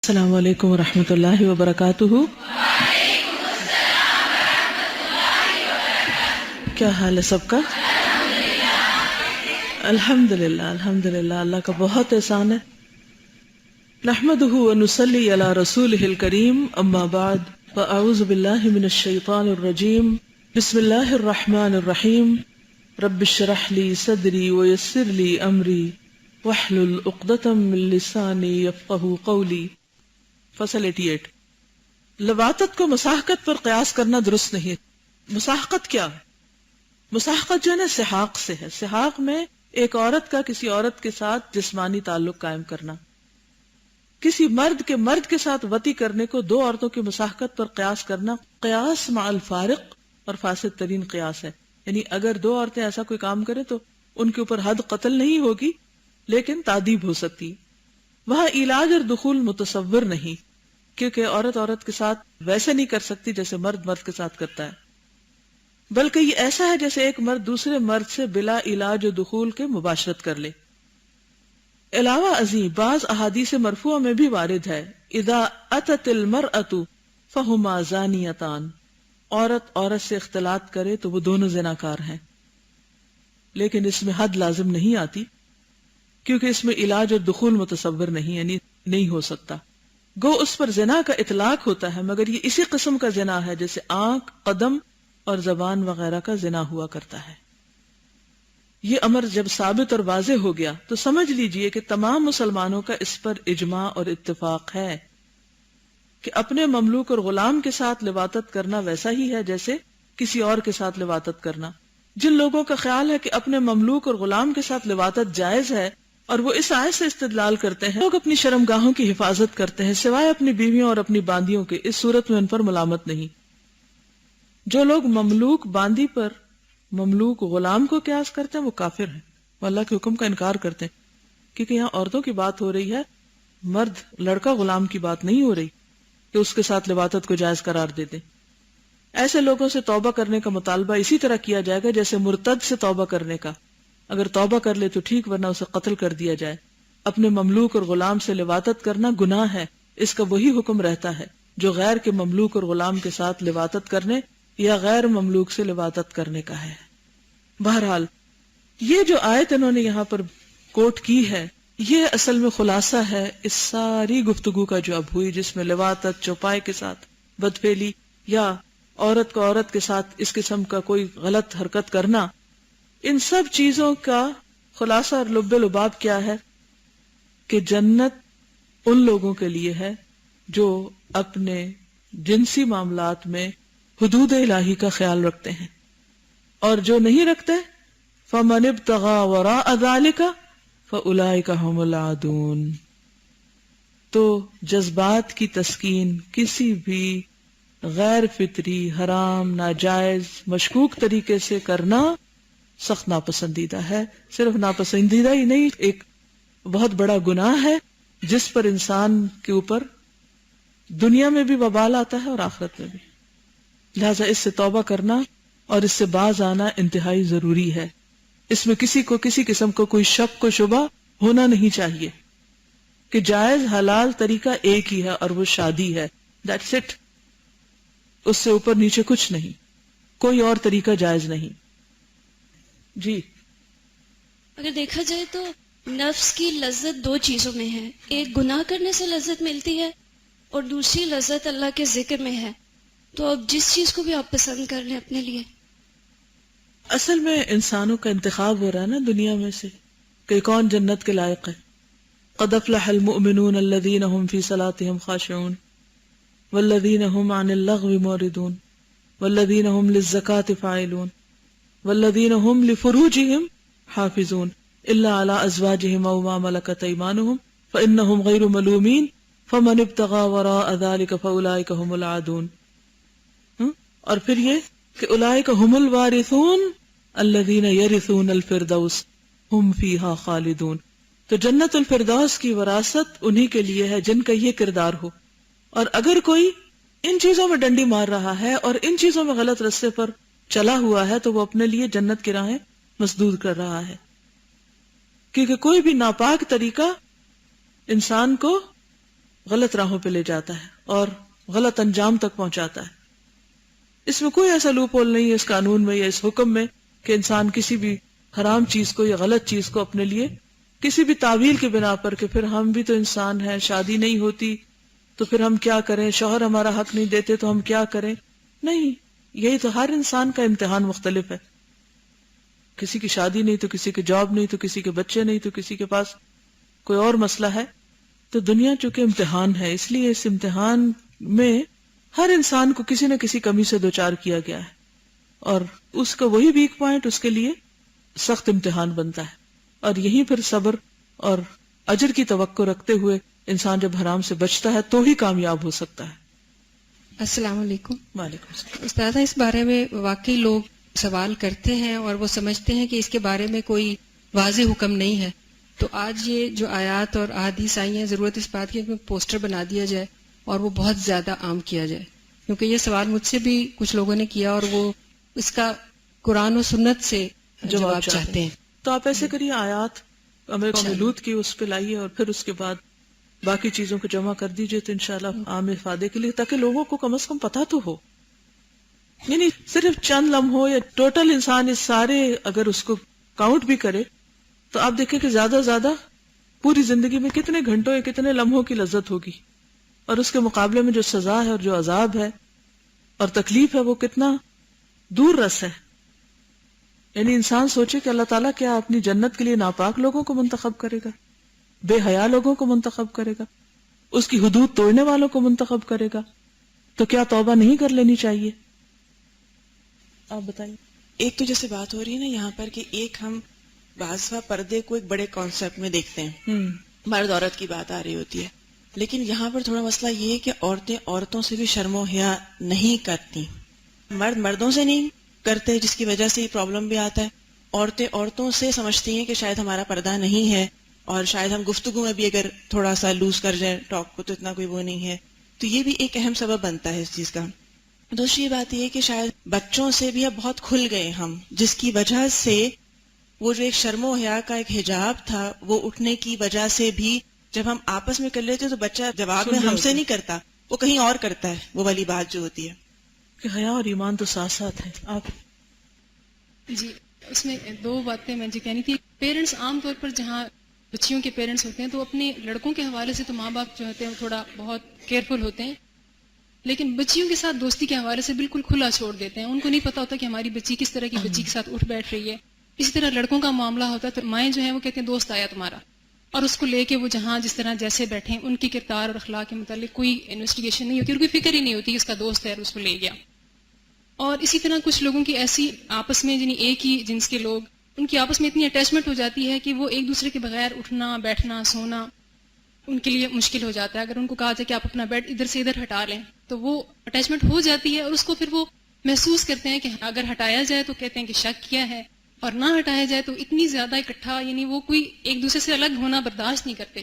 السلام علیکم ورحمۃ اللہ وبرکاتہ۔ کیا حال ہے سب کا؟ الحمدللہ الحمدللہ، اللہ کا بہت احسان ہے۔ نحمدہ ونصلی علی رسولہ الکریم، اما بعد فاعوذ باللہ من الشیطان الرجیم، بسم اللہ الرحمن الرحیم۔ رب اشرح لی صدری ویسر لی امری واحلل عقدۃ من لسانی یفقہوا قولی۔ فصل 88۔ لواطت کو مساحقت پر قیاس کرنا درست نہیں۔ مساحقت کیا ہے؟ مساحقت جو ہے نا سحاق سے ہے۔ سحاق میں ایک عورت کا کسی عورت کے ساتھ جسمانی تعلق قائم کرنا، کسی مرد کے ساتھ وطی کرنے کو دو عورتوں کی مساحقت پر قیاس کرنا قیاس مع الفارق اور فاسد ترین قیاس ہے۔ یعنی اگر دو عورتیں ایسا کوئی کام کریں تو ان کے اوپر حد قتل نہیں ہوگی لیکن تعذیب ہو سکتی۔ وہاں علاج اور دخول متصور نہیں، کیونکہ عورت کے ساتھ ویسے نہیں کر سکتی جیسے مرد کے ساتھ کرتا ہے، بلکہ یہ ایسا ہے جیسے ایک مرد دوسرے مرد سے بلا علاج و دخول کے مباشرت کر لے۔ علاوہ ازیں بعض احادیث مرفوعہ میں بھی وارد ہے، اذا اتت المرأة فہما زانیتان، عورت سے اختلاط کرے تو وہ دونوں زناکار ہیں، لیکن اس میں حد لازم نہیں آتی کیونکہ اس میں علاج اور دخول متصور نہیں، یعنی نہیں ہو سکتا۔ گو اس پر زنا کا اطلاق ہوتا ہے، مگر یہ اسی قسم کا زنا ہے جیسے آنکھ، قدم اور زبان وغیرہ کا زنا ہوا کرتا ہے۔ یہ امر جب ثابت اور واضح ہو گیا تو سمجھ لیجئے کہ تمام مسلمانوں کا اس پر اجماع اور اتفاق ہے کہ اپنے مملوک اور غلام کے ساتھ لواطت کرنا ویسا ہی ہے جیسے کسی اور کے ساتھ لواطت کرنا۔ جن لوگوں کا خیال ہے کہ اپنے مملوک اور غلام کے ساتھ لواطت جائز ہے اور وہ اس آیت سے استدلال کرتے ہیں، لوگ اپنی شرمگاہوں کی حفاظت کرتے ہیں سوائے اپنی بیویوں اور اپنی باندیوں کے، اس صورت میں ان پر ملامت نہیں۔ جو لوگ مملوک باندی پر مملوک غلام کو قیاس کرتے ہیں وہ کافر ہیں، وہ اللہ کے حکم کا انکار کرتے ہیں، کیونکہ یہاں عورتوں کی بات ہو رہی ہے، مرد لڑکا غلام کی بات نہیں ہو رہی کہ اس کے ساتھ لواطت کو جائز قرار دے دیں۔ ایسے لوگوں سے توبہ کرنے کا مطالبہ اسی طرح کیا جائے گا جیسے مرتد سے توبہ کرنے کا، اگر توبہ کر لے تو ٹھیک ورنہ اسے قتل کر دیا جائے۔ اپنے مملوک اور غلام سے لواطت کرنا گناہ ہے، اس کا وہی حکم رہتا ہے جو غیر کے مملوک اور غلام کے ساتھ لواطت کرنے یا غیر مملوک سے لواطت کرنے کا ہے۔ بہرحال یہ جو آیت انہوں نے یہاں پر کوٹ کی ہے، یہ اصل میں خلاصہ ہے اس ساری گفتگو کا جو اب ہوئی، جس میں لواطت، چوپائے کے ساتھ بدفعلی یا عورت کو عورت کے ساتھ اس قسم کا کوئی غلط حرکت کرنا، ان سب چیزوں کا خلاصہ اور لب لباب کیا ہے کہ جنت ان لوگوں کے لیے ہے جو اپنے جنسی معاملات میں حدود الہی کا خیال رکھتے ہیں، اور جو نہیں رکھتے فَمَنِ ابْتَغَى وَرَاءَ ذَلِكَ فَأُولَئِكَ هُمُ الْعَادُونَ۔ تو جذبات کی تسکین کسی بھی غیر فطری، حرام، ناجائز، مشکوک طریقے سے کرنا سخت ناپسندیدہ ہے۔ صرف ناپسندیدہ ہی نہیں، ایک بہت بڑا گناہ ہے جس پر انسان کے اوپر دنیا میں بھی وبال آتا ہے اور آخرت میں بھی۔ لہذا اس سے توبہ کرنا اور اس سے باز آنا انتہائی ضروری ہے۔ اس میں کسی کو کسی قسم کو کوئی شک کو شبہ ہونا نہیں چاہیے کہ جائز حلال طریقہ ایک ہی ہے اور وہ شادی ہے، دیٹس اٹ، اس سے اوپر نیچے کچھ نہیں، کوئی اور طریقہ جائز نہیں۔ جی، اگر دیکھا جائے تو نفس کی لذت دو چیزوں میں ہے، ایک گناہ کرنے سے لذت ملتی ہے اور دوسری لذت اللہ کے ذکر میں ہے۔ تو اب جس چیز کو بھی آپ پسند کر لیں اپنے لیے۔ اصل میں انسانوں کا انتخاب ہو رہا ہے نا دنیا میں سے کہ کون جنت کے لائق ہے۔ قد افلح المؤمنون الذین هم فی صلاتهم خاشعون والذین هم عن اللغو معرضون والذین هم للزکاة فاعلون والذین هم لفروجهم حافظون الا على ازواجهم او ما ملكت ايمانهم فانهم غیر ملومین فمن ابتغى وراء ذلك فاولئک هم العادون۔ اور پھر یہ کہ اولئک هم الوارثون الذین یرثون الفردوس هم فیہا خالدون۔ تو جنت الفردوس کی وراثت انہی کے لیے ہے جن کا یہ کردار ہو۔ اور اگر کوئی ان چیزوں میں ڈنڈی مار رہا ہے اور ان چیزوں میں غلط رستے پر چلا ہوا ہے تو وہ اپنے لیے جنت کی راہیں مسدود کر رہا ہے، کیونکہ کوئی بھی ناپاک طریقہ انسان کو غلط راہوں پہ لے جاتا ہے اور غلط انجام تک پہنچاتا ہے. اس میں کوئی ایسا لوپ ہول نہیں ہے اس قانون میں یا اس حکم میں کہ انسان کسی بھی حرام چیز کو یا غلط چیز کو اپنے لیے کسی بھی تعویل کے بنا پر کہ پھر ہم بھی تو انسان ہیں, شادی نہیں ہوتی تو پھر ہم کیا کریں, شوہر ہمارا حق نہیں دیتے تو ہم کیا کریں. نہیں, یہی تو ہر انسان کا امتحان مختلف ہے. کسی کی شادی نہیں تو کسی کی جاب نہیں تو کسی کے بچے نہیں تو کسی کے پاس کوئی اور مسئلہ ہے. تو دنیا چونکہ امتحان ہے, اس لیے اس امتحان میں ہر انسان کو کسی نہ کسی کمی سے دوچار کیا گیا ہے اور اس کا وہی ویک پوائنٹ اس کے لیے سخت امتحان بنتا ہے. اور یہی پھر صبر اور اجر کی توقع رکھتے ہوئے انسان جب حرام سے بچتا ہے تو ہی کامیاب ہو سکتا ہے. السلام علیکم. وعلیکم السلام. استاذہ, اس بارے میں واقعی لوگ سوال کرتے ہیں اور وہ سمجھتے ہیں کہ اس کے بارے میں کوئی واضح حکم نہیں ہے. تو آج یہ جو آیات اور احادیث آئی ہیں, ضرورت اس بات کی کہ پوسٹر بنا دیا جائے اور وہ بہت زیادہ عام کیا جائے, کیونکہ یہ سوال مجھ سے بھی کچھ لوگوں نے کیا اور وہ اس کا قرآن و سنت سے جواب چاہتے ہیں. تو آپ ایسے کریے, آیات ہمیں لوط کی اس پہ لائیے اور پھر اس کے بعد باقی چیزوں کو جمع کر دیجئے تو انشاءاللہ عام افادے کے لیے, تاکہ لوگوں کو کم از کم پتہ تو ہو. یعنی صرف چند لمحوں یا ٹوٹل انسان اس سارے اگر اس کو کاؤنٹ بھی کرے تو آپ دیکھیں کہ زیادہ زیادہ پوری زندگی میں کتنے گھنٹوں یا کتنے لمحوں کی لذت ہوگی, اور اس کے مقابلے میں جو سزا ہے اور جو عذاب ہے اور تکلیف ہے وہ کتنا دور رس ہے. یعنی انسان سوچے کہ اللہ تعالیٰ کیا اپنی جنت کے لیے ناپاک لوگوں کو منتخب کرے گا, بے حیا لوگوں کو منتخب کرے گا, اس کی حدود توڑنے والوں کو منتخب کرے گا, تو کیا توبہ نہیں کر لینی چاہیے؟ آپ بتائیے. ایک تو جیسے بات ہو رہی ہے نا یہاں پر کہ ایک ہم بعض پردے کو ایک بڑے کانسیپٹ میں دیکھتے ہیں, مرد عورت کی بات آ رہی ہوتی ہے, لیکن یہاں پر تھوڑا مسئلہ یہ ہے کہ عورتیں عورتوں سے بھی شرم و حیا نہیں کرتی, مرد مردوں سے نہیں کرتے, جس کی وجہ سے یہ پرابلم بھی آتا ہے. عورتیں عورتوں سے سمجھتی ہیں کہ شاید ہمارا پردہ نہیں ہے اور شاید ہم گفتگو میں بھی اگر تھوڑا سا لوز کر جائیں ٹاک کو تو اتنا کوئی وہ نہیں ہے. تو یہ بھی ایک اہم سبب بنتا ہے اس چیز کا. دوسری بات یہ کہ شاید بچوں سے بھی اب بہت کھل گئے ہم, جس کی وجہ سے وہ جو ایک شرم و حیا کا ایک حجاب تھا وہ اٹھنے کی وجہ سے بھی جب ہم آپس میں کر لیتے تو بچہ جواب میں ہم سے نہیں کرتا, وہ کہیں اور کرتا ہے, وہ والی بات جو ہوتی ہے کہ حیا اور ایمان تو ساتھ ساتھ ہیں. آپ جی, اس میں دو باتیں میں کہنی تھی. پیرنٹس عام طور پر جہاں بچیوں کے پیرنٹس ہوتے ہیں تو اپنے لڑکوں کے حوالے سے تو ماں باپ جو ہوتے ہیں وہ تھوڑا بہت کیئرفل ہوتے ہیں, لیکن بچیوں کے ساتھ دوستی کے حوالے سے بالکل کھلا چھوڑ دیتے ہیں. ان کو نہیں پتا ہوتا کہ ہماری بچی کس طرح کی بچی کے ساتھ اٹھ بیٹھ رہی ہے. اسی طرح لڑکوں کا معاملہ ہوتا ہے تو مائیں جو ہیں وہ کہتے ہیں دوست آیا تمہارا, اور اس کو لے کے وہ جہاں جس طرح جیسے بیٹھے ان کی کردار اور اخلاق کے متعلق کوئی انویسٹیگیشن نہیں ہوتی اور کوئی فکر ہی نہیں ہوتی اس کا دوست ہے اور اس کو لے گیا. اور اسی طرح کچھ لوگوں کی ایسی آپس میں یعنی ایک ہی جنس کے لوگ, ان کی آپس میں اتنی اٹیچمنٹ ہو جاتی ہے کہ وہ ایک دوسرے کے بغیر اٹھنا بیٹھنا سونا ان کے لیے مشکل ہو جاتا ہے. اگر ان کو کہا جائے کہ آپ اپنا بیڈ ادھر سے ادھر ہٹا لیں تو وہ اٹیچمنٹ ہو جاتی ہے, اور اس کو پھر وہ محسوس کرتے ہیں کہ اگر ہٹایا جائے تو کہتے ہیں کہ شک کیا ہے, اور نہ ہٹایا جائے تو اتنی زیادہ اکٹھا, یعنی وہ کوئی ایک دوسرے سے الگ ہونا برداشت نہیں کرتے.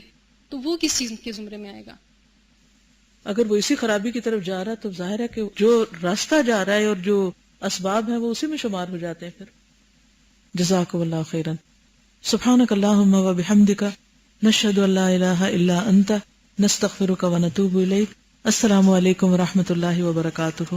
تو وہ کس چیز کے زمرے میں آئے گا؟ اگر وہ اسی خرابی کی طرف جا رہا ہے تو ظاہر ہے کہ جو راستہ جا رہا ہے اور جو اسباب ہیں وہ اسی میں شمار ہو جاتے ہیں. پھر جزاکم اللہ خیرا. سبحانک اللہم و بحمدک نشہد ان لا الہ الا انت نستغفرک و نتوب الیک. السلام علیکم و رحمۃ اللہ وبرکاتہ.